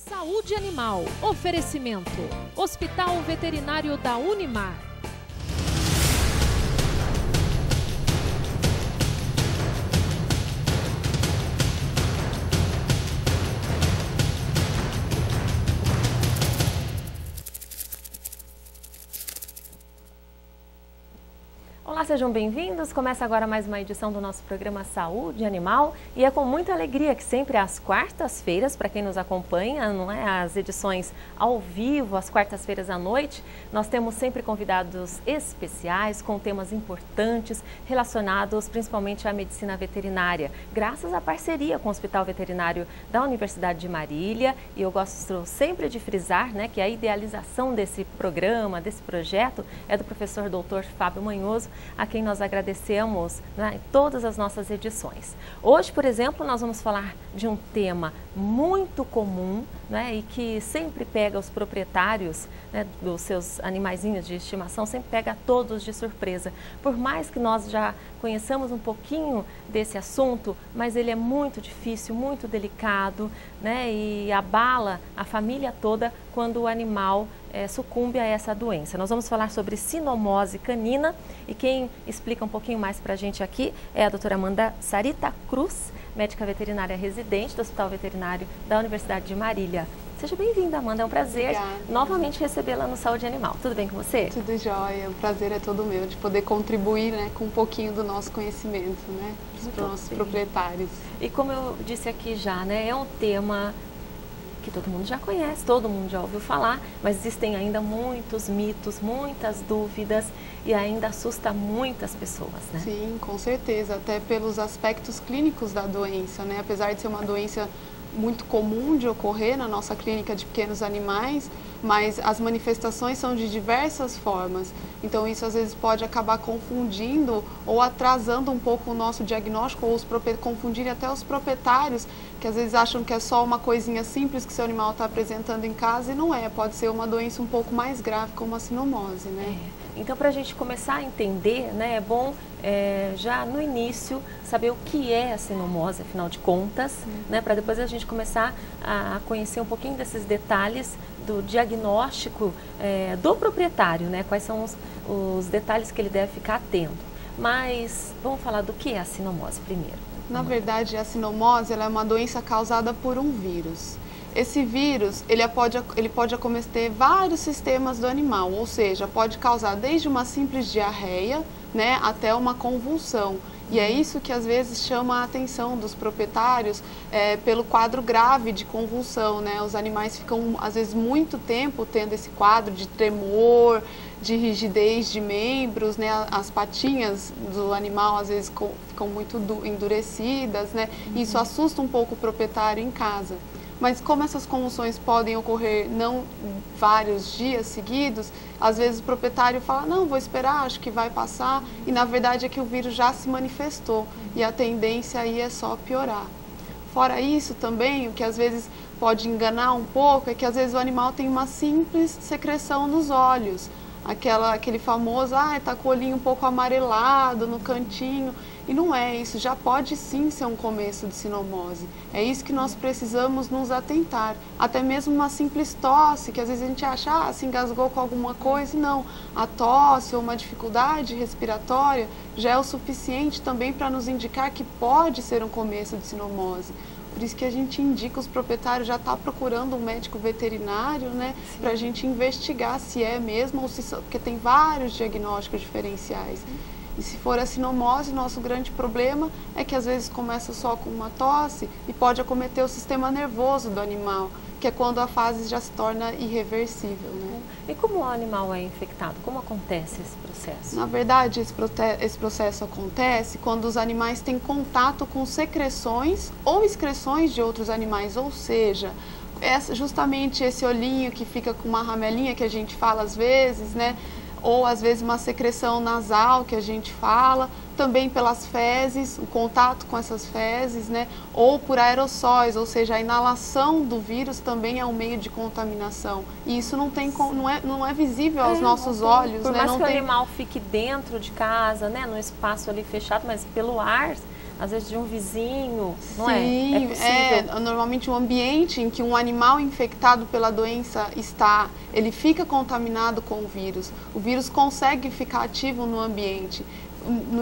Saúde Animal. Oferecimento. Hospital Veterinário da Unimar. Olá, sejam bem-vindos. Começa agora mais uma edição do nosso programa Saúde Animal e é com muita alegria que sempre às quartas-feiras, para quem nos acompanha, não é, as edições ao vivo, às quartas-feiras à noite, nós temos sempre convidados especiais com temas importantes relacionados principalmente à medicina veterinária, graças à parceria com o Hospital Veterinário da Universidade de Marília. E eu gosto sempre de frisar, né, que a idealização desse programa, desse projeto, é do professor Dr. Fábio Manhoso, a quem nós agradecemos, né, em todas as nossas edições. Hoje, por exemplo, nós vamos falar de um tema muito comum, né, e que sempre pega os proprietários, né, dos seus animaizinhos de estimação, sempre pega todos de surpresa. Por mais que nós já conheçamos um pouquinho desse assunto, mas ele é muito difícil, muito delicado, né, e abala a família toda quando o animal sucumbe a essa doença. Nós vamos falar sobre sinomose canina e quem explica um pouquinho mais para a gente aqui é a doutora Amanda Sarita Cruz, médica veterinária residente do Hospital Veterinário da Universidade de Marília. Seja bem-vinda, Amanda, é um prazer novamente recebê-la no Saúde Animal. Tudo bem com você? Tudo jóia, o prazer é todo meu de poder contribuir, né, com um pouquinho do nosso conhecimento, né, para os nossos proprietários. E como eu disse aqui já, né, é um tema que todo mundo já conhece, todo mundo já ouviu falar, mas existem ainda muitos mitos, muitas dúvidas e ainda assusta muitas pessoas, né? Sim, com certeza, até pelos aspectos clínicos da doença, né? Apesar de ser uma doença muito comum de ocorrer na nossa clínica de pequenos animais, mas as manifestações são de diversas formas. Então isso às vezes pode acabar confundindo ou atrasando um pouco o nosso diagnóstico ou confundir até os proprietários, que às vezes acham que é só uma coisinha simples que seu animal está apresentando em casa e não é. Pode ser uma doença um pouco mais grave, como a sinomose, né? Então, para a gente começar a entender, né, é bom já no início saber o que é a sinomose, afinal de contas, né, para depois a gente começar a conhecer um pouquinho desses detalhes do diagnóstico do proprietário, né, quais são os detalhes que ele deve ficar atento. Mas vamos falar do que é a sinomose primeiro. Na verdade, a sinomose ela é uma doença causada por um vírus. Esse vírus, ele pode acometer vários sistemas do animal, ou seja, pode causar desde uma simples diarreia, né, até uma convulsão. E é isso que às vezes chama a atenção dos proprietários pelo quadro grave de convulsão, né? Os animais ficam às vezes muito tempo tendo esse quadro de tremor, de rigidez de membros, né? As patinhas do animal às vezes ficam muito endurecidas, né? Isso assusta um pouco o proprietário em casa. Mas como essas convulsões podem ocorrer não vários dias seguidos, às vezes o proprietário fala, não, vou esperar, acho que vai passar, e na verdade é que o vírus já se manifestou e a tendência aí é só piorar. Fora isso também, o que às vezes pode enganar um pouco é que às vezes o animal tem uma simples secreção nos olhos, aquele famoso, está com o olhinho um pouco amarelado no cantinho, e não é isso, já pode sim ser um começo de sinomose. É isso que nós precisamos nos atentar. Até mesmo uma simples tosse, que às vezes a gente acha, se engasgou com alguma coisa, e não. A tosse ou uma dificuldade respiratória já é o suficiente também para nos indicar que pode ser um começo de sinomose. Por isso que a gente indica os proprietários já estar procurando um médico veterinário, né, para a gente investigar se é mesmo ou se porque tem vários diagnósticos diferenciais. E se for a sinomose, nosso grande problema é que às vezes começa só com uma tosse e pode acometer o sistema nervoso do animal, que é quando a fase já se torna irreversível, né? E como o animal é infectado? Como acontece esse processo? Na verdade, esse processo acontece quando os animais têm contato com secreções ou excreções de outros animais, ou seja, justamente esse olhinho que fica com uma ramelinha que a gente fala às vezes, né? Ou às vezes uma secreção nasal que a gente fala, também pelas fezes, o contato com essas fezes, né? Ou por aerossóis, ou seja, a inalação do vírus também é um meio de contaminação. E isso não é visível aos nossos olhos. Por né? mais que o animal fique dentro de casa, né? Num espaço ali fechado, mas pelo ar, às vezes de um vizinho, não Sim, é? É possível. Normalmente o ambiente em que um animal infectado pela doença está, ele fica contaminado com o vírus consegue ficar ativo no ambiente.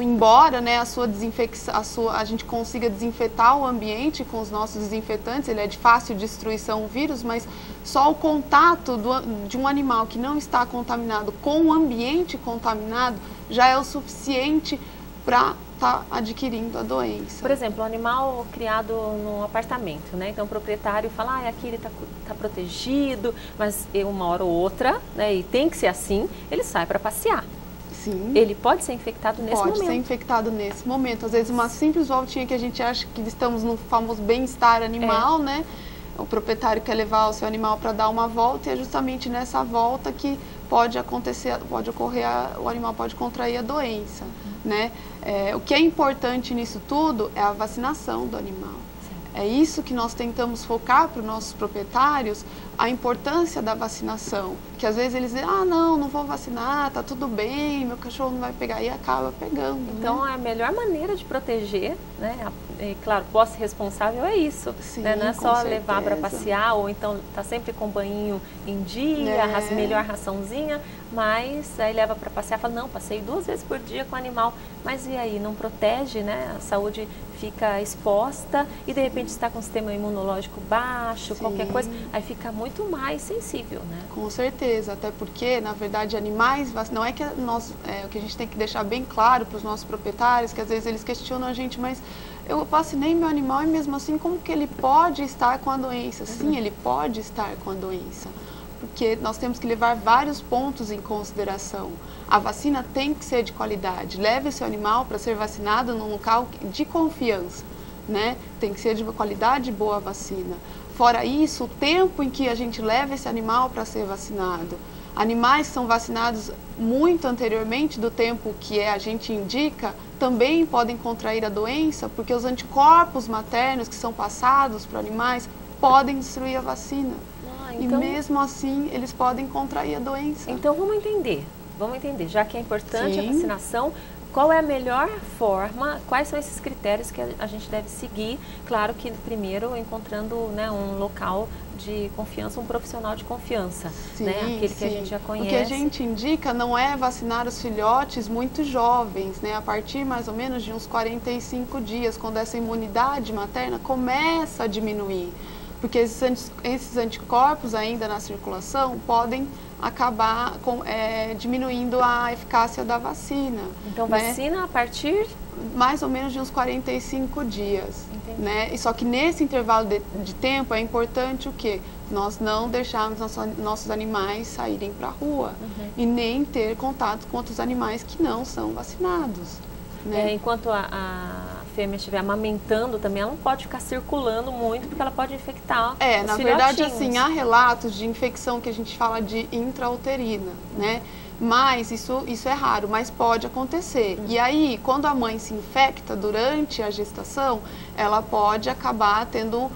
Embora, né, a gente consiga desinfetar o ambiente com os nossos desinfetantes, ele é de fácil destruição o vírus, mas só o contato de um animal que não está contaminado com o ambiente contaminado já é o suficiente para estar adquirindo a doença. Por exemplo, um animal criado num apartamento, né? Então o proprietário fala, aqui ele tá protegido, mas uma hora ou outra, né, e tem que ser assim, ele sai para passear. Sim. Ele pode ser infectado nesse momento. Pode ser infectado nesse momento. Às vezes uma simples voltinha que a gente acha que estamos no famoso bem-estar animal, né? O proprietário quer levar o seu animal para dar uma volta e é justamente nessa volta que pode ocorrer, o animal pode contrair a doença, né? O que é importante nisso tudo é a vacinação do animal. É isso que nós tentamos focar para os nossos proprietários, a importância da vacinação. Que às vezes eles dizem, não vou vacinar, tá tudo bem, meu cachorro não vai pegar, e acaba pegando. Então, né? A melhor maneira de proteger, né? Claro, posse responsável é isso. Sim, né? Não é só certeza. Levar para passear, ou então tá sempre com banho em dia, melhor raçãozinha, mas aí leva para passear, fala, não, passei 2 vezes por dia com o animal. Mas e aí, não protege, né? A saúde fica exposta e de repente está com o sistema imunológico baixo, qualquer coisa, aí fica muito mais sensível, né? Com certeza, até porque, na verdade, animais, não é que o que a gente tem que deixar bem claro para os nossos proprietários, que às vezes eles questionam a gente, mas eu vacinei meu animal e mesmo assim, como que ele pode estar com a doença? Sim, ele pode estar com a doença, porque nós temos que levar vários pontos em consideração. A vacina tem que ser de qualidade. Leve seu animal para ser vacinado num local de confiança, né? Tem que ser de uma qualidade boa a vacina. Fora isso, o tempo em que a gente leva esse animal para ser vacinado. Animais que são vacinados muito anteriormente do tempo que a gente indica, também podem contrair a doença, porque os anticorpos maternos que são passados para animais podem destruir a vacina. Então, e mesmo assim, eles podem contrair a doença. Então, vamos entender, já que é importante a vacinação, qual é a melhor forma, quais são esses critérios que a gente deve seguir? Claro que primeiro encontrando, né, um local de confiança, um profissional de confiança, né, aquele que a gente já conhece. O que a gente indica não é vacinar os filhotes muito jovens, né, a partir mais ou menos de uns 45 dias, quando essa imunidade materna começa a diminuir. Porque esses anticorpos ainda na circulação podem acabar diminuindo a eficácia da vacina. Então, vacina a partir? Mais ou menos de uns 45 dias. Né? E só que nesse intervalo de tempo é importante o quê? Nós não deixarmos nossos animais saírem para a rua e nem ter contato com outros animais que não são vacinados. Né? Enquanto a fêmea estiver amamentando também, ela não pode ficar circulando muito, porque ela pode infectar os na verdade, assim, há relatos de infecção que a gente fala de intrauterina, né? Mas isso é raro, mas pode acontecer. E aí, quando a mãe se infecta durante a gestação, ela pode acabar tendo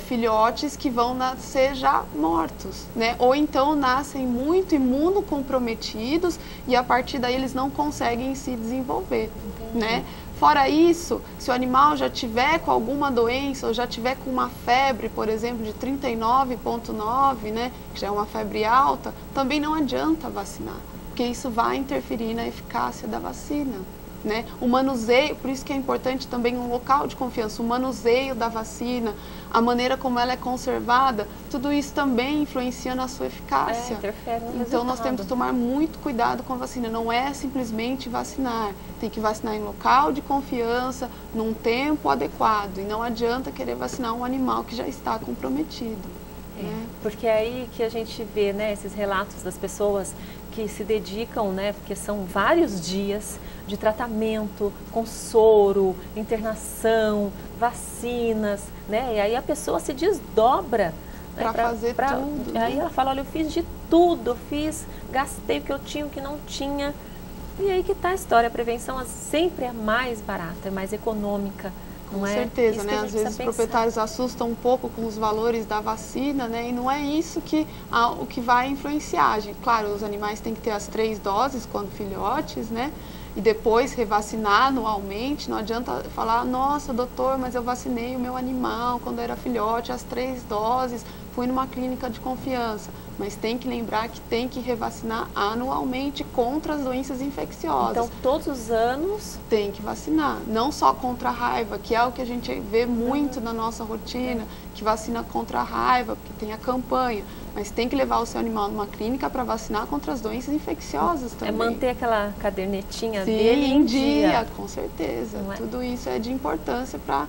filhotes que vão nascer já mortos, né? Ou então nascem muito imunocomprometidos e a partir daí eles não conseguem se desenvolver, né? Fora isso, se o animal já tiver com alguma doença ou já tiver com uma febre, por exemplo, de 39,9, né, que já é uma febre alta, também não adianta vacinar, porque isso vai interferir na eficácia da vacina. Né? O manuseio, por isso que é importante também um local de confiança, o manuseio da vacina, a maneira como ela é conservada, tudo isso também influencia na sua eficácia. Interfere no então resultado. Nós temos que tomar muito cuidado com a vacina, não é simplesmente vacinar, tem que vacinar em local de confiança, num tempo adequado, e não adianta querer vacinar um animal que já está comprometido. Porque é aí que a gente vê, né, esses relatos das pessoas que se dedicam, né, porque são vários dias de tratamento, com soro, internação, vacinas, né, e aí a pessoa se desdobra, né, para fazer tudo. Aí ela fala, olha, eu fiz de tudo, gastei o que eu tinha, o que não tinha. E aí que está a história, a prevenção sempre é mais barata, é mais econômica. Com certeza, né? Às vezes os proprietários assustam um pouco com os valores da vacina, né? E não é isso o que vai influenciar. Claro, os animais têm que ter as 3 doses quando filhotes, né? e depois revacinar anualmente, não adianta falar, nossa, doutor, mas eu vacinei o meu animal quando era filhote, as 3 doses, fui numa clínica de confiança. Mas tem que lembrar que tem que revacinar anualmente contra as doenças infecciosas. Então, todos os anos... Tem que vacinar, não só contra a raiva, que é o que a gente vê muito na nossa rotina, que vacina contra a raiva, porque tem a campanha. Mas tem que levar o seu animal numa clínica para vacinar contra as doenças infecciosas também. É manter aquela cadernetinha Sim, dele em dia. Com certeza. Não é? Tudo isso é de importância para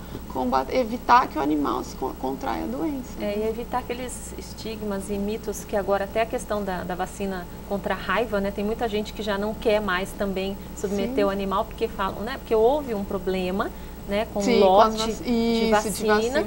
evitar que o animal contraia a doença. E evitar aqueles estigmas e mitos que agora até a questão da vacina contra a raiva, né? Tem muita gente que já não quer mais também submeter Sim. o animal porque falam, né? Porque houve um problema, né? Com Sim, lote de vacinas.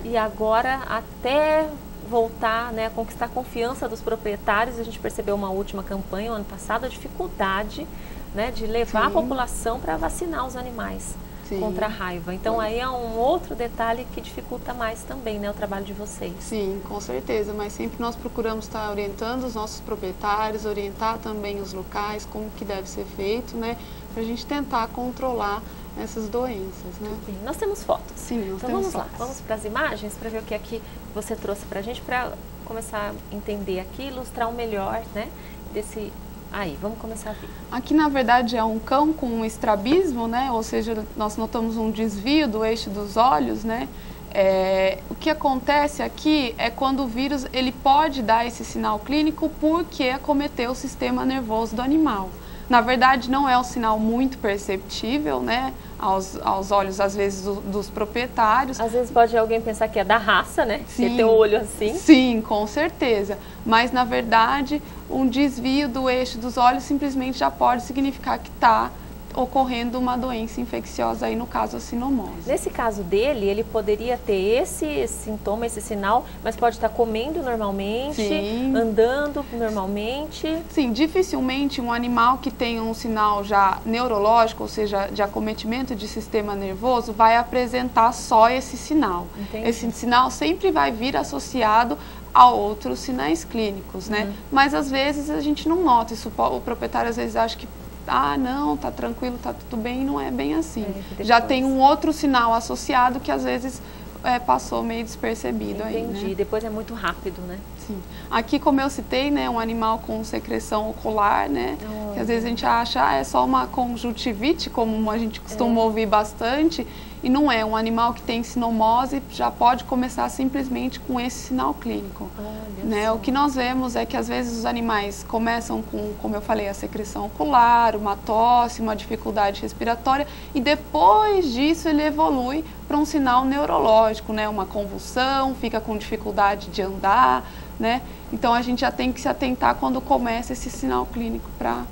E agora até voltar, né, a conquistar a confiança dos proprietários, a gente percebeu uma última campanha, o ano passado, a dificuldade, né, de levar Sim. a população para vacinar os animais. Sim. Contra a raiva. Então, aí é um outro detalhe que dificulta mais também, né, o trabalho de vocês. Sim, com certeza, mas sempre nós procuramos estar orientando os nossos proprietários, orientar também os locais, como que deve ser feito, né, para a gente tentar controlar essas doenças, né. Bem, nós temos fotos. Sim, nós então temos vamos lá, fotos. vamos para as imagens para ver o que aqui você trouxe para a gente, para começar a entender aqui, ilustrar o melhor, né, desse... Aí, vamos começar a ver. Aqui, na verdade, é um cão com um estrabismo, né? Ou seja, nós notamos um desvio do eixo dos olhos, né? O que acontece aqui é quando o vírus ele pode dar esse sinal clínico porque acometeu o sistema nervoso do animal. Na verdade, não é um sinal muito perceptível, né? Aos olhos, às vezes, dos proprietários. Às vezes pode alguém pensar que é da raça, né? Sim, que tem o olho assim. Sim, com certeza. Mas, na verdade, um desvio do eixo dos olhos simplesmente já pode significar que está ocorrendo uma doença infecciosa, aí no caso a sinomose. Nesse caso dele, ele poderia ter esse sintoma, esse sinal, mas pode estar comendo normalmente, Sim. andando normalmente. Sim, dificilmente um animal que tem um sinal já neurológico, ou seja, de acometimento de sistema nervoso, vai apresentar só esse sinal. Entendi. Esse sinal sempre vai vir associado a outros sinais clínicos, né? Mas às vezes a gente não nota isso, o proprietário às vezes acha que não, tá tranquilo, tá tudo bem, não é bem assim. Já tem um outro sinal associado que às vezes passou meio despercebido. Entendi, aí, né? Depois é muito rápido, né? Sim. Aqui, como eu citei, né, um animal com secreção ocular, né? Que às vezes a gente acha, é só uma conjuntivite, como a gente costuma ouvir bastante, e não é. Um animal que tem sinomose já pode começar simplesmente com esse sinal clínico. Né? O que nós vemos é que às vezes os animais começam com, como eu falei, a secreção ocular, uma tosse, uma dificuldade respiratória, e depois disso ele evolui para um sinal neurológico, né? Uma convulsão, fica com dificuldade de andar, né? Então a gente já tem que se atentar quando começa esse sinal clínico para...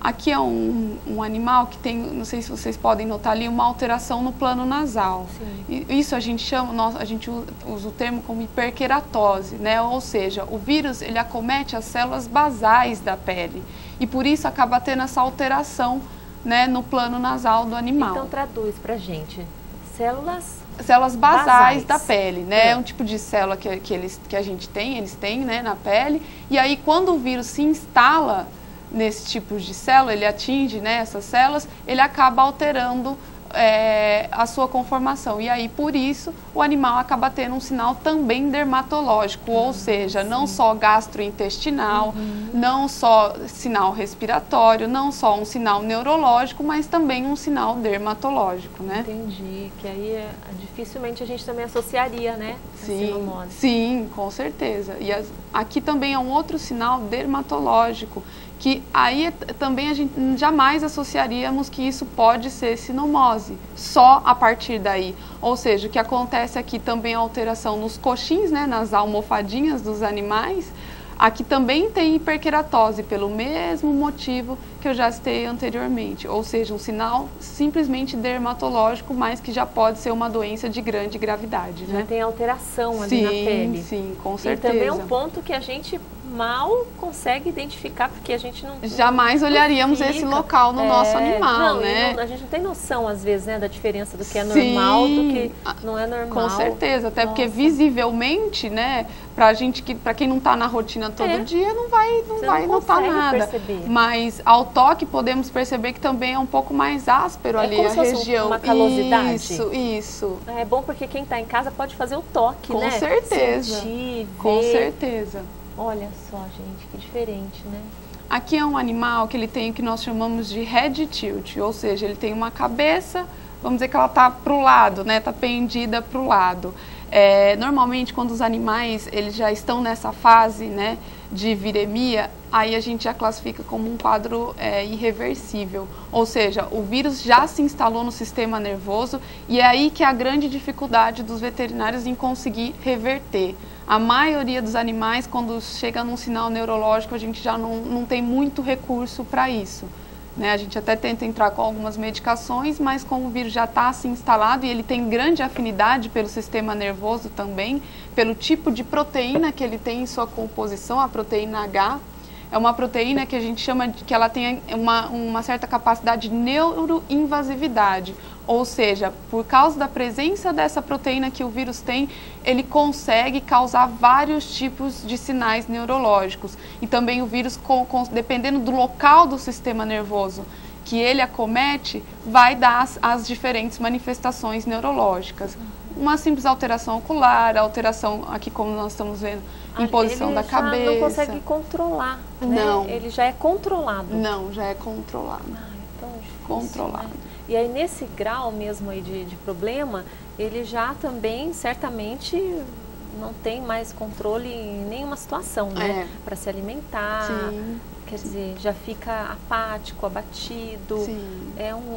Aqui é um animal que tem, não sei se vocês podem notar ali, uma alteração no plano nasal. Sim. Isso a gente chama, a gente usa o termo como hiperqueratose, né? Ou seja, o vírus ele acomete as células basais da pele e por isso acaba tendo essa alteração, né, no plano nasal do animal. Então traduz pra gente, células basais da pele, né? É um tipo de célula que a gente tem, eles têm, né, na pele, e aí quando o vírus se instala nesse tipo de célula, ele atinge, né, essas células, ele acaba alterando a sua conformação. E aí, por isso, o animal acaba tendo um sinal também dermatológico, ou seja, não só gastrointestinal, não só sinal respiratório, não só um sinal neurológico, mas também um sinal dermatológico, né? Entendi, que aí dificilmente a gente também associaria, né? Sim, com certeza. E aqui também é um outro sinal dermatológico, que aí também a gente jamais associaríamos que isso pode ser sinomose, só a partir daí. Ou seja, o que acontece aqui também é alteração nos coxins, né, nas almofadinhas dos animais. Aqui também tem hiperqueratose, pelo mesmo motivo que eu já citei anteriormente, ou seja, um sinal simplesmente dermatológico, mas que já pode ser uma doença de grande gravidade, né? Já tem alteração ali na pele. Sim, com certeza. E também é um ponto que a gente mal consegue identificar, porque a gente não... Jamais olharíamos esse local no nosso animal, né? A gente não tem noção, às vezes, né, da diferença do que é normal, do que não é normal. Com certeza, até porque visivelmente, né, para quem não está na rotina todo dia, não vai notar nada. Perceber. Mas ao toque podemos perceber que também é um pouco mais áspero ali a região. Uma calosidade. Isso. É bom porque quem está em casa pode fazer o toque, né? Com certeza. Sentir, ver. Com certeza. Olha só, gente, que diferente, né? Aqui é um animal que ele tem o que nós chamamos de head tilt, ou seja, ele tem uma cabeça, vamos dizer que ela está para o lado, né? Está pendida para o lado. Normalmente, quando os animais eles já estão nessa fase, né, de viremia, aí a gente já classifica como um quadro irreversível. Ou seja, o vírus já se instalou no sistema nervoso e é aí que é a grande dificuldade dos veterinários em conseguir reverter. A maioria dos animais, quando chega num sinal neurológico, a gente já não tem muito recurso para isso. Né? A gente até tenta entrar com algumas medicações, mas como o vírus já está assim instalado e ele tem grande afinidade pelo sistema nervoso também, pelo tipo de proteína que ele tem em sua composição, a proteína H, é uma proteína que a gente chama de que ela tem uma certa capacidade de neuroinvasividade, ou seja, por causa da presença dessa proteína que o vírus tem, ele consegue causar vários tipos de sinais neurológicos. E também o vírus, dependendo do local do sistema nervoso que ele acomete, vai dar as diferentes manifestações neurológicas. Uma simples alteração ocular, alteração aqui como nós estamos vendo, em posição da cabeça. Ele já não consegue controlar, né? Não. Ele já é controlado. Não, já é controlado. Então, difícil, controlado. Né? E aí nesse grau mesmo aí de problema, ele já também certamente não tem mais controle em nenhuma situação, né? Para se alimentar. Sim. Quer dizer, já fica apático, abatido. Sim.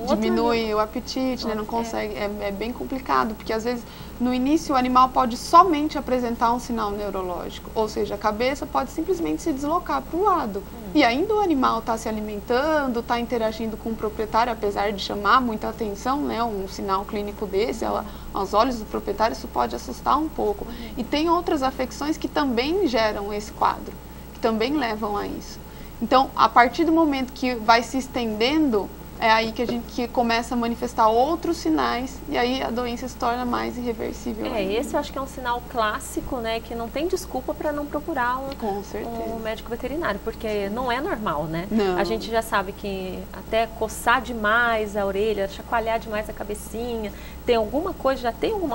Diminui o apetite, né? Não consegue. É bem complicado, porque às vezes no início o animal pode somente apresentar um sinal neurológico, ou seja, a cabeça pode simplesmente se deslocar para o lado. E ainda o animal está se alimentando, está interagindo com o proprietário, apesar de chamar muita atenção, né? Um sinal clínico desse, aos olhos do proprietário, isso pode assustar um pouco. E tem outras afecções que também geram esse quadro, que também levam a isso. Então, a partir do momento que vai se estendendo, é aí que a gente começa a manifestar outros sinais e aí a doença se torna mais irreversível. Esse eu acho que é um sinal clássico, né, que não tem desculpa para não procurar um médico veterinário, porque não é normal, né? Não. A gente já sabe que até coçar demais a orelha, chacoalhar demais a cabecinha, já tem alguma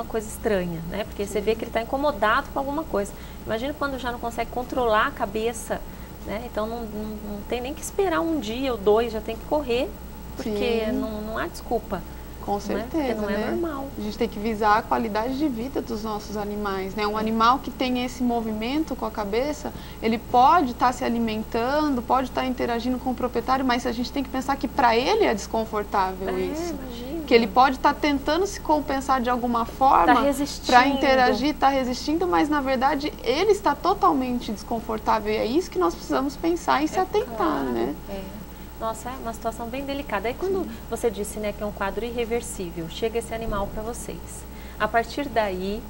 coisa estranha, né? Porque você vê que ele está incomodado com alguma coisa. Imagina quando já não consegue controlar a cabeça, né? Então não tem nem que esperar um dia ou dois, já tem que correr, porque não há desculpa. Com certeza, porque não é normal. A gente tem que visar a qualidade de vida dos nossos animais, né? Um animal que tem esse movimento com a cabeça, ele pode estar se alimentando, pode estar interagindo com o proprietário, mas a gente tem que pensar que para ele é desconfortável isso. Imagina. Que ele pode estar tentando se compensar de alguma forma para interagir, está resistindo, mas na verdade ele está totalmente desconfortável e é isso que nós precisamos pensar e se atentar, claro, né? Nossa, é uma situação bem delicada. Aí quando você disse, né, que é um quadro irreversível, chega esse animal para vocês. A partir daí,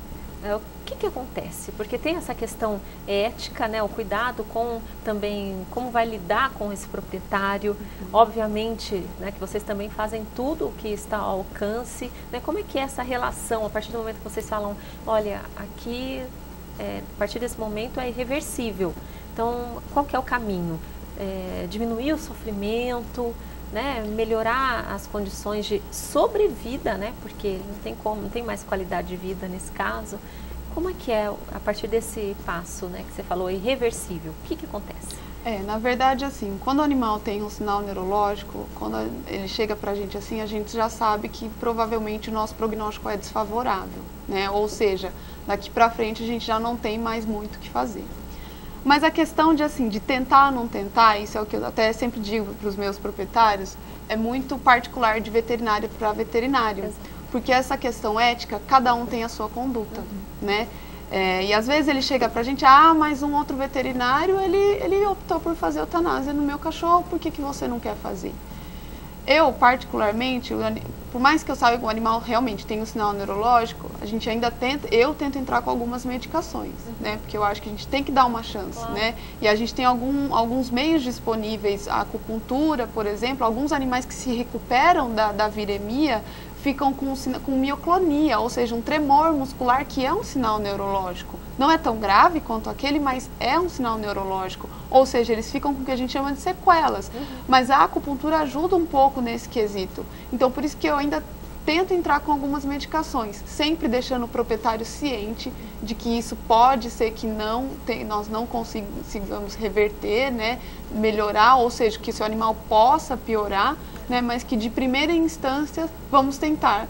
o que acontece? Porque tem essa questão ética, né, o cuidado com também como vai lidar com esse proprietário. Obviamente, né, que vocês também fazem tudo o que está ao alcance. Né? Como é que é essa relação a partir do momento que vocês falam, olha, aqui, a partir desse momento é irreversível. Então, qual que é o caminho? Diminuir o sofrimento, né, melhorar as condições de sobrevida, né, porque não tem mais qualidade de vida nesse caso. Como é que é a partir desse passo, né, que você falou, irreversível? O que acontece? Na verdade, assim, quando o animal tem um sinal neurológico, quando ele chega pra gente assim, a gente já sabe que provavelmente o nosso prognóstico é desfavorável, né, ou seja, daqui pra frente a gente já não tem mais muito o que fazer. Mas a questão de tentar ou não tentar, isso é o que eu até sempre digo para os meus proprietários, é muito particular de veterinário para veterinário. Exato. Porque essa questão ética, cada um tem a sua conduta, né? E às vezes ele chega para a gente, mas um outro veterinário, ele optou por fazer eutanásia no meu cachorro, por que você não quer fazer? Eu, particularmente, por mais que eu saiba que o animal realmente tem um sinal neurológico, a gente ainda eu tento entrar com algumas medicações, né? Porque eu acho que a gente tem que dar uma chance, né? E a gente tem alguns meios disponíveis, a acupuntura, por exemplo, alguns animais que se recuperam da viremia ficam com mioclonia, ou seja, um tremor muscular que é um sinal neurológico. Não é tão grave quanto aquele, mas é um sinal neurológico. Ou seja, eles ficam com o que a gente chama de sequelas. Mas a acupuntura ajuda um pouco nesse quesito. Então, por isso que eu ainda tento entrar com algumas medicações, sempre deixando o proprietário ciente de que isso pode ser que nós não consigamos reverter, né, melhorar, ou seja, que seu animal possa piorar, né, mas que de primeira instância vamos tentar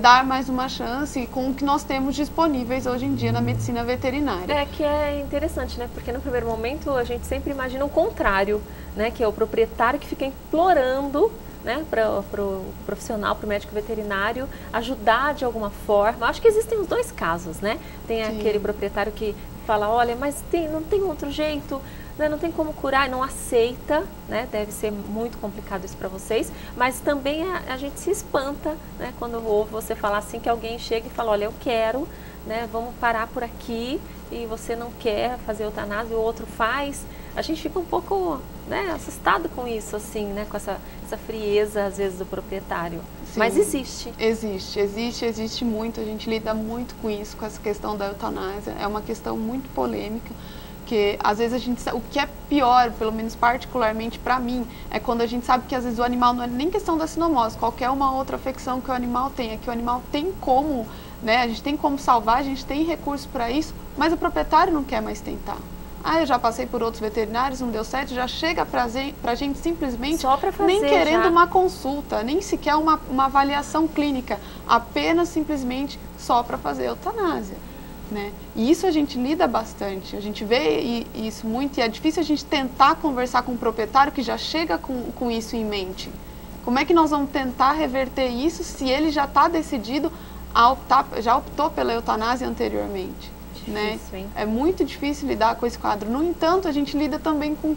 dar mais uma chance com o que nós temos disponíveis hoje em dia na medicina veterinária. É que é interessante, né? Porque no primeiro momento a gente sempre imagina o contrário, né? Que é o proprietário que fica implorando, né, para o profissional, para o médico veterinário, ajudar de alguma forma. Acho que existem os dois casos, né? Tem Sim. aquele proprietário que fala, olha, mas não tem outro jeito, né, não tem como curar e não aceita, né? Deve ser muito complicado isso para vocês, mas também a gente se espanta, né, quando ouve você falar assim, que alguém chega e fala, olha, eu quero, né, vamos parar por aqui, e você não quer fazer eutanásia, o outro faz. A gente fica um pouco, né, assustado com isso, assim, né, com essa frieza, às vezes, do proprietário. Sim, mas existe. Existe muito. A gente lida muito com isso, com essa questão da eutanásia. É uma questão muito polêmica, que às vezes o que é pior, pelo menos particularmente para mim, é quando a gente sabe que às vezes o animal não é nem questão da sinomose, qualquer uma outra afecção que o animal tem, é que o animal tem como, né, a gente tem como salvar, a gente tem recursos para isso, mas o proprietário não quer mais tentar. Ah, eu já passei por outros veterinários, não deu certo, já chega pra gente simplesmente só pra fazer, nem querendo uma consulta, nem sequer uma avaliação clínica, apenas simplesmente só para fazer eutanásia, né? E isso a gente lida bastante, a gente vê isso muito, e é difícil a gente tentar conversar com o proprietário que já chega com isso em mente. Como é que nós vamos tentar reverter isso se ele já está decidido a optar, já optou pela eutanásia anteriormente? Né? É muito difícil lidar com esse quadro. No entanto, a gente lida também com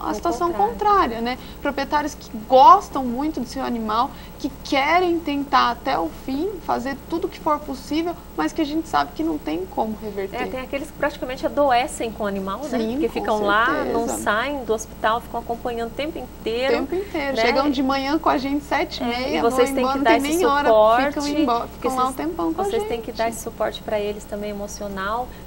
a situação contrária, né? Proprietários que gostam muito do seu animal, que querem tentar até o fim, fazer tudo o que for possível, mas que a gente sabe que não tem como reverter. Tem aqueles que praticamente adoecem com o animal, né? Sim, que ficam lá, não saem do hospital, ficam acompanhando o tempo inteiro. O tempo inteiro. Né? Chegam de manhã com a gente 7h30, e vocês têm que dar esse suporte. Ficam lá um tempão com a gente. Vocês têm que dar esse suporte para eles também emocional.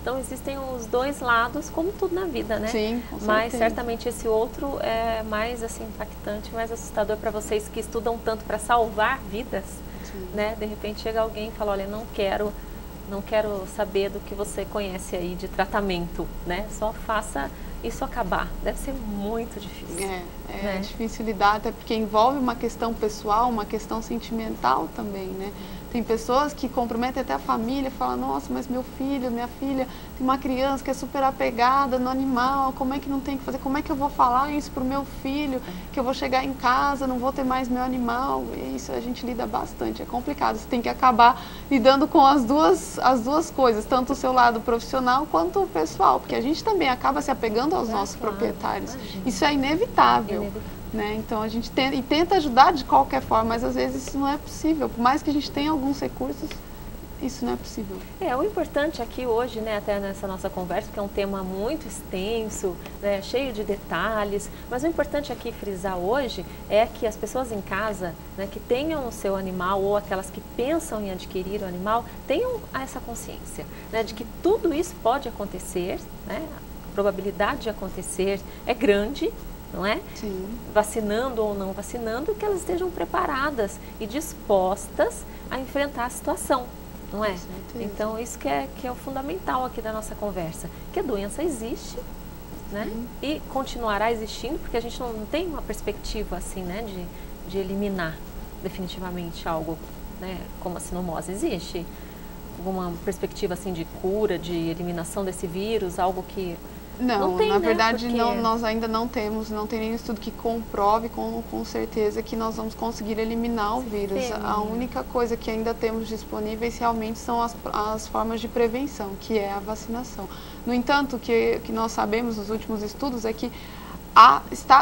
Então existem os dois lados, como tudo na vida, né? Sim, com certeza. Mas certamente esse outro é mais assim impactante, mais assustador para vocês que estudam tanto para salvar vidas, né? De repente chega alguém e fala, olha, não quero saber do que você conhece aí de tratamento, né? Só faça isso acabar. Deve ser muito difícil. É difícil lidar, até porque envolve uma questão pessoal, uma questão sentimental também, né? Tem pessoas que comprometem até a família, falam, nossa, mas meu filho, minha filha, tem uma criança que é super apegada no animal, como é que não tem que fazer? Como é que eu vou falar isso pro meu filho? Que eu vou chegar em casa, não vou ter mais meu animal? E isso a gente lida bastante, é complicado. Você tem que acabar lidando com as duas coisas, tanto o seu lado profissional quanto o pessoal, porque a gente também acaba se apegando aos nossos proprietários. Imagina. Isso é inevitável. Né? Então a gente tenta ajudar de qualquer forma, mas às vezes isso não é possível. Por mais que a gente tenha alguns recursos, isso não é possível. O importante aqui hoje, né, até nessa nossa conversa, que é um tema muito extenso, né, cheio de detalhes, mas o importante aqui frisar hoje é que as pessoas em casa, né, que tenham o seu animal ou aquelas que pensam em adquirir o animal, tenham essa consciência, né, de que tudo isso pode acontecer, né, a probabilidade de acontecer é grande, não é? Sim. Vacinando ou não vacinando, que elas estejam preparadas e dispostas a enfrentar a situação, não é? Então, isso que é o fundamental aqui da nossa conversa, que a doença existe, né? E continuará existindo, porque a gente não tem uma perspectiva assim, né, de eliminar definitivamente algo, né, como a sinomose. Existe alguma perspectiva assim de cura, de eliminação desse vírus, algo que... Não, tem, na né? verdade Porque... nós ainda não temos, não tem nenhum estudo que comprove com certeza que nós vamos conseguir eliminar o vírus. A única coisa que ainda temos disponíveis realmente são as formas de prevenção, que é a vacinação. No entanto, o que nós sabemos nos últimos estudos é que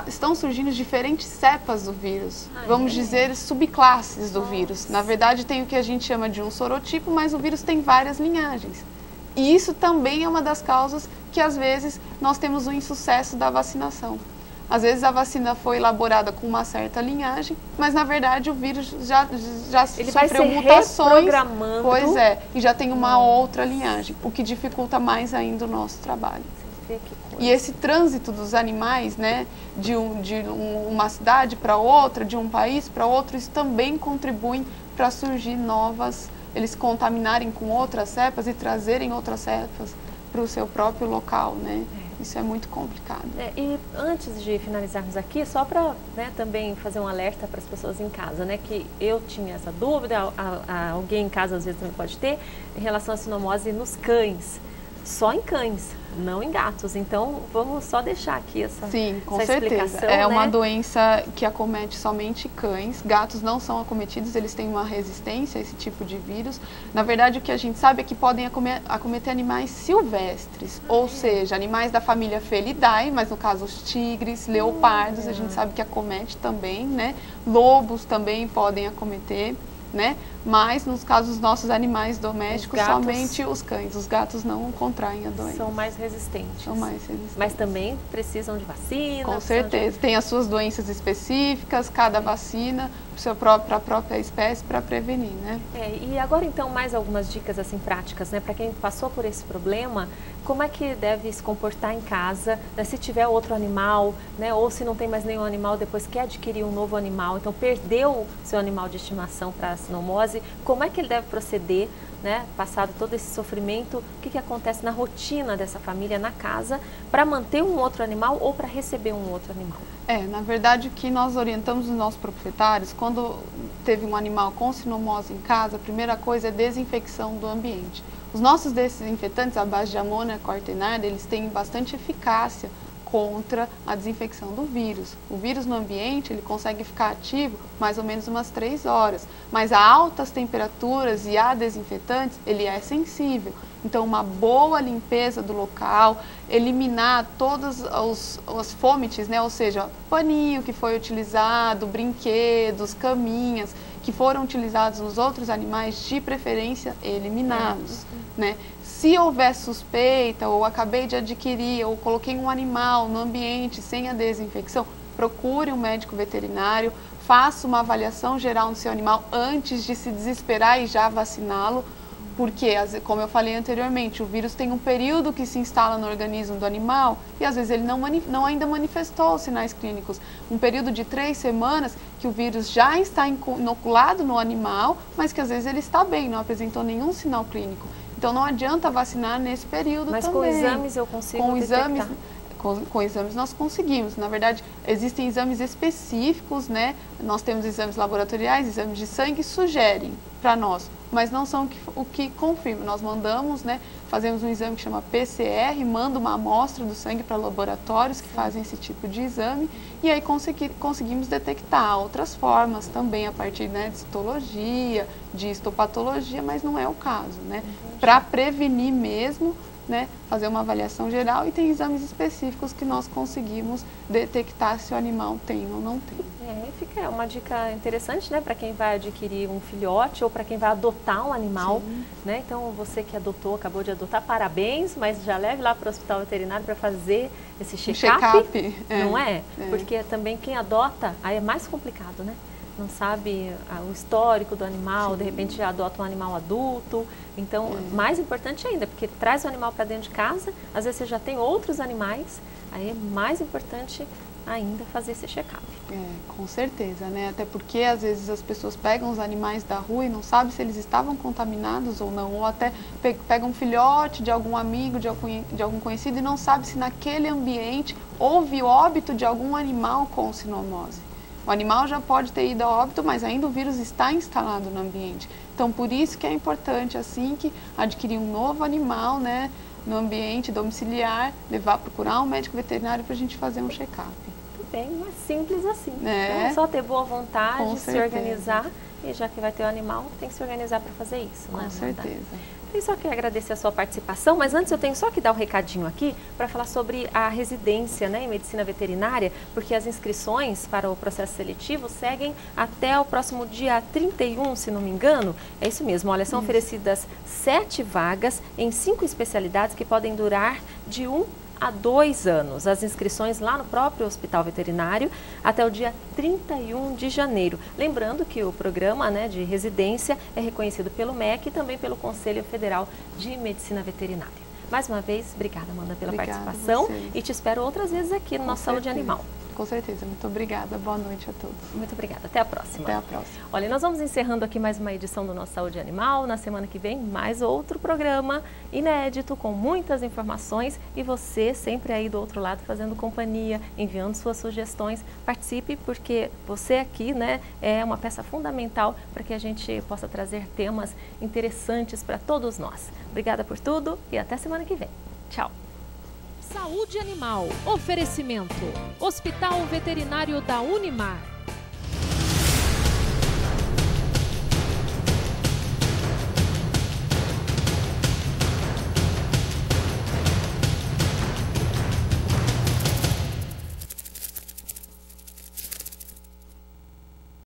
estão surgindo diferentes cepas do vírus, vamos dizer subclasses do vírus. Na verdade, tem o que a gente chama de um sorotipo, mas o vírus tem várias linhagens. E isso também é uma das causas que, às vezes, nós temos o insucesso da vacinação. Às vezes, a vacina foi elaborada com uma certa linhagem, mas, na verdade, o vírus já Ele sofreu vai mutações. reprogramando. Pois é, e já tem uma outra linhagem, o que dificulta mais ainda o nosso trabalho. E esse trânsito dos animais, né, de uma cidade para outra, de um país para outro, isso também contribui para surgir novas, eles contaminarem com outras cepas e trazerem outras cepas para o seu próprio local, né? Isso é muito complicado. E antes de finalizarmos aqui, só para, né, também fazer um alerta para as pessoas em casa, né, que eu tinha essa dúvida, alguém em casa às vezes também pode ter, em relação à sinomose nos cães. Só em cães, não em gatos. Então, vamos só deixar aqui essa Sim, com essa certeza. É, né, uma doença que acomete somente cães. Gatos não são acometidos, eles têm uma resistência a esse tipo de vírus. Na verdade, o que a gente sabe é que podem acometer animais silvestres, ou seja, animais da família Felidae, mas no caso os tigres, leopardos, a gente sabe que acomete também, né? Lobos também podem acometer, né? Mas nos casos dos nossos animais domésticos, somente os cães. Os gatos não contraem a doença. São mais resistentes. São mais resistentes. Mas também precisam de vacina. Com certeza. Tem as suas doenças específicas, cada vacina para a própria espécie para prevenir, né? E agora então mais algumas dicas assim práticas, né? Para quem passou por esse problema, como é que deve se comportar em casa, né? Se tiver outro animal, né? Ou se não tem mais nenhum animal, depois quer adquirir um novo animal, então perdeu seu animal de estimação para a sinomose, como é que ele deve proceder, né? Passado todo esse sofrimento, o que acontece na rotina dessa família, na casa, para manter um outro animal ou para receber um outro animal? Na verdade, o que nós orientamos os nossos proprietários, quando teve um animal com sinomose em casa, a primeira coisa é desinfecção do ambiente. Os nossos desinfetantes, à base de amônia quaternária, eles têm bastante eficácia contra a desinfecção do vírus. O vírus no ambiente, ele consegue ficar ativo mais ou menos umas 3 horas, mas a altas temperaturas e a desinfetantes, ele é sensível. Então, uma boa limpeza do local, eliminar todas os fômites, né? Ou seja, paninho que foi utilizado, brinquedos, caminhas que foram utilizados nos outros animais, de preferência eliminados, né? Se houver suspeita, ou acabei de adquirir, ou coloquei um animal no ambiente sem a desinfecção, procure um médico veterinário, faça uma avaliação geral no seu animal antes de se desesperar e já vaciná-lo, porque, como eu falei anteriormente, o vírus tem um período que se instala no organismo do animal e às vezes ele não ainda manifestou os sinais clínicos. Um período de 3 semanas que o vírus já está inoculado no animal, mas que às vezes ele está bem, não apresentou nenhum sinal clínico. Então não adianta vacinar nesse período também. Mas com exames eu consigo detectar. Com exames nós conseguimos. Na verdade, existem exames específicos, né? Nós temos exames laboratoriais, exames de sangue sugerem para nós, mas não são o que confirma. Nós mandamos, né? Fazemos um exame que chama PCR, manda uma amostra do sangue para laboratórios que fazem esse tipo de exame e aí conseguimos detectar outras formas também a partir, né, de citologia, de histopatologia, mas não é o caso, né? Para prevenir mesmo, né, fazer uma avaliação geral e tem exames específicos que nós conseguimos detectar se o animal tem ou não tem. Fica uma dica interessante, né, para quem vai adquirir um filhote ou para quem vai adotar um animal, né? Então você que adotou, acabou de adotar, parabéns, mas já leve lá para o hospital veterinário para fazer esse check-up, não é? Porque também quem adota, aí é mais complicado, né? Não sabe o histórico do animal, de repente já adota um animal adulto. Então, mais importante ainda, porque traz o animal para dentro de casa, às vezes você já tem outros animais, aí é mais importante ainda fazer esse check-up. Com certeza, né? Até porque às vezes as pessoas pegam os animais da rua e não sabem se eles estavam contaminados ou não, ou até pegam um filhote de algum amigo, de algum conhecido e não sabe se naquele ambiente houve óbito de algum animal com sinomose. O animal já pode ter ido a óbito, mas ainda o vírus está instalado no ambiente. Então, por isso que é importante, assim que adquirir um novo animal, né, no ambiente domiciliar, procurar um médico veterinário para a gente fazer um check-up. Tudo bem, é simples assim. Então, é só ter boa vontade, se organizar, e já que vai ter o animal, tem que se organizar para fazer isso. Com certeza. E só queria agradecer a sua participação, mas antes eu tenho só que dar um recadinho aqui para falar sobre a residência, né, em medicina veterinária, porque as inscrições para o processo seletivo seguem até o próximo dia 31, se não me engano. É isso mesmo, olha, são oferecidas 7 vagas em 5 especialidades que podem durar de 1 a 2 anos. As inscrições lá no próprio Hospital Veterinário até o dia 31 de janeiro. Lembrando que o programa, né, de residência é reconhecido pelo MEC e também pelo Conselho Federal de Medicina Veterinária. Mais uma vez, obrigada, Amanda, pela participação e te espero outras vezes aqui no nosso Saúde Animal. Com certeza, muito obrigada. Boa noite a todos. Muito obrigada. Até a próxima. Até a próxima. Olha, nós vamos encerrando aqui mais uma edição do nosso Saúde Animal. Na semana que vem, mais outro programa inédito, com muitas informações. E você sempre aí do outro lado fazendo companhia, enviando suas sugestões. Participe, porque você aqui, né, é uma peça fundamental para que a gente possa trazer temas interessantes para todos nós. Obrigada por tudo e até semana que vem. Tchau. Saúde Animal. Oferecimento. Hospital Veterinário da Unimar.